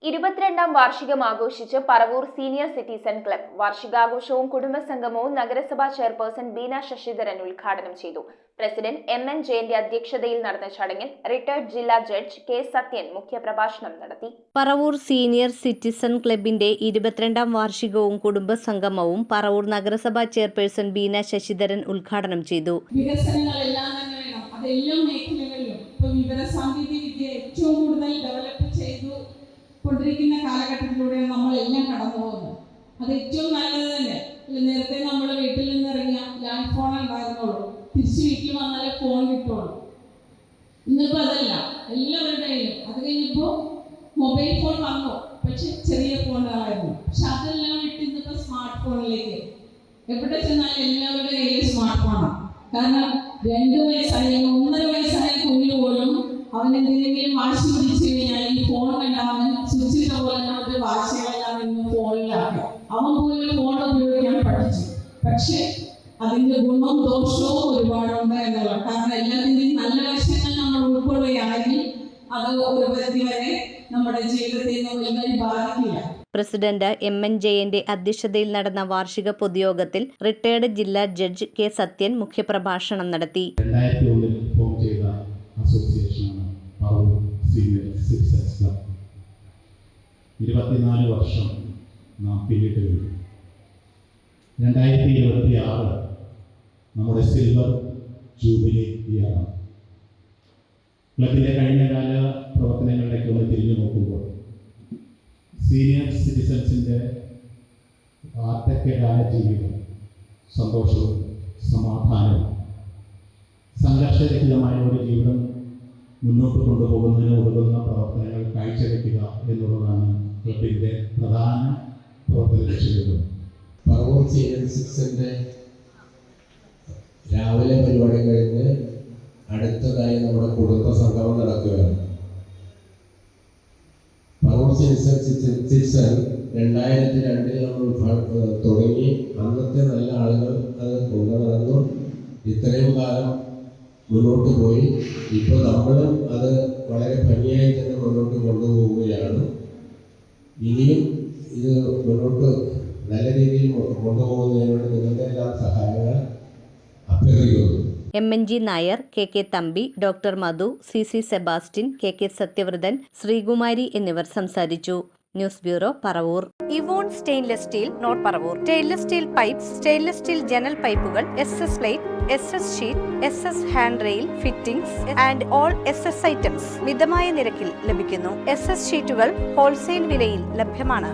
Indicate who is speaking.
Speaker 1: 22ാം വാർഷികം ആഘോഷിച്ച് Paravur senior citizen club വാർഷികാഘോഷവും കുടുംബസംഗമവും നഗരസഭാ ചെയർപേഴ്സൺ ബീന ശശിധരൻ ഉദ്ഘാടനം ചെയ്തു. പ്രസിഡന്റ് MN ജയന്റെ അധ്യക്ഷതയിൽ നടന്ന ചടങ്ങിൽ റിട്ടയർഡ് ജില്ലാ ജഡ്ജ് കെ സത്യൻ മുഖ്യപ്രഭാഷണം നടത്തി.
Speaker 2: പറവൂർ സീനിയർ സിറ്റിസൺ ക്ലബിന്റെ 22ാം വാർഷികവും കുടുംബസംഗമവും പറവൂർ നഗരസഭാ ചെയർപേഴ്സൺ ബീന ശശിധരൻ ഉദ്ഘാടനം ചെയ്തു.
Speaker 3: ഏറ്റവും കൂടുതൽ ഡെവലപ്പ് ചെയ്തു കൊണ്ടിരിക്കുന്ന കാലഘട്ടത്തിലൂടെ നമ്മളെല്ലാം കടന്നു പോകുന്നത്. അത് ഏറ്റവും നല്ലത് തന്നെ. നേരത്തെ നമ്മൾ വീട്ടിൽ നിന്ന് ഇറങ്ങിയ ലാൻഡ് ഫോൺ ഉണ്ടായിരുന്നുള്ളൂ, തിരിച്ച് വീട്ടിൽ വന്നാലേ ഫോൺ കിട്ടുള്ളൂ. ഇന്നിപ്പോൾ അതല്ല, എല്ലാവരുടെ കയ്യിലും. അത് കഴിഞ്ഞപ്പോൾ മൊബൈൽ ഫോൺ വന്നു, പക്ഷെ ചെറിയ ഫോണുകളായിരുന്നു. പക്ഷെ അതെല്ലാം വിട്ട് ഇന്നിപ്പോൾ സ്മാർട്ട് ഫോണിലേക്ക് എവിടെ ചെന്നാലും എല്ലാവരുടെ കയ്യിൽ സ്മാർട്ട് ഫോണാണ്. കാരണം 2 വയസ്സായ 1.5 വയസ്സായ കുഞ്ഞു പോലും അവനെന്തെങ്കിലും വാശി പിടിച്ചു കഴിഞ്ഞാൽ ഈ ഫോൺ കണ്ടാവൻ സ്വിച്ചിട്ട പോലെ ഒരു വാശികളെല്ലാം ഇന്ന് ഫോണിലാണ്. അവൻ പോലും ഫോൺ ഉപയോഗിക്കാൻ പഠിച്ചു. പക്ഷെ അതിന്റെ ഗുണവും ദോഷവും ഒരുപാടുണ്ട് എന്നുള്ളത്. കാരണം എല്ലാത്തിൻ്റെയും നല്ല വശങ്ങൾ നമ്മൾ ഉൾക്കൊള്ളുകയാണെങ്കിൽ അത് ഒരു പരിധി വരെ നമ്മുടെ ജീവിതത്തെ വലുതായി ബാധിക്കില്ല.
Speaker 2: പ്രസിഡന്റ് MN ജയന്റെ അധ്യക്ഷതയിൽ നടന്ന വാർഷിക പൊതുയോഗത്തിൽ റിട്ടയർഡ് ജില്ലാ ജഡ്ജ് കെ സത്യൻ മുഖ്യപ്രഭാഷണം നടത്തി.
Speaker 4: 2001 ഫോം ചെയ്ത അസോസിയേഷനാണ് പറവൂർ സീനിയർ സിറ്റിസൺസ് ക്ലബ്. 24 വർഷം നാം പിന്നിട്ട് കഴിഞ്ഞു. 2026 നമ്മുടെ സിൽവർ ജൂബിലി ഇയറാണ്. ക്ലബിൻ്റെ കഴിഞ്ഞകാല പ്രവർത്തനങ്ങളിലേക്ക് ഒന്ന് തിരിഞ്ഞു നോക്കുമ്പോൾ സീനിയർ സിറ്റിസൺസിൻ്റെ വാർദ്ധക്യകാല ജീവിതം സന്തോഷവും സമാധാനവും സംഘർഷരഹിതമായ ഒരു ജീവിതം മുന്നോട്ട് കൊണ്ടുപോകുന്നതിന് ഉതകുന്ന പ്രവർത്തനങ്ങൾ കാഴ്ചവെക്കുക എന്നുള്ളതാണ് ക്ലബിൻ്റെ പ്രധാന പ്രവർത്തന ലക്ഷ്യങ്ങൾ.
Speaker 5: പറവൂർ സീനിയർ സിറ്റിസൻ്റെ രാവിലെ പരിപാടി കഴിഞ്ഞ് അടുത്തതായി നമ്മുടെ കുടുംബ സംഗമം നടക്കുകയാണ്. പറവൂർ സീനിയർ സിറ്റിസൺ 2002 നമ്മൾ തുടങ്ങി. അന്നത്തെ നല്ല ആളുകൾ അത് കൊണ്ടുനടന്നു. ഇത്രയും കാലം മുന്നോട്ട് പോയി. ഇപ്പോൾ നമ്മളും അത് വളരെ ഭംഗിയായി തന്നെ മുന്നോട്ട് കൊണ്ടുപോവുകയാണ്. ഇനിയും ഇത് മുന്നോട്ട് നല്ല രീതിയിൽ കൊണ്ടുപോകുന്നതിനോട് നിങ്ങളുടെ എല്ലാം സഹായങ്ങൾ അഭ്യർത്ഥിക്കുന്നു.
Speaker 2: MNG Nair, KK Thampi, doctor Madhu, CC Sebastian, KK Sathyavrathan, Sreekumari എന്നിവർ സംസാരിച്ചു. News bureau, Paravur. Evon stainless steel, north Paravur. Stainless steel pipes, stainless steel ജനൽ പൈപ്പുകൾ, SS plate, SS sheet, SS hand rail, fittings and all SS items മിതമായ നിരക്കിൽ ലഭിക്കുന്നു. SS ഷീറ്റുകൾ ഹോൾസെയിൽ വിലയിൽ ലഭ്യമാണ്.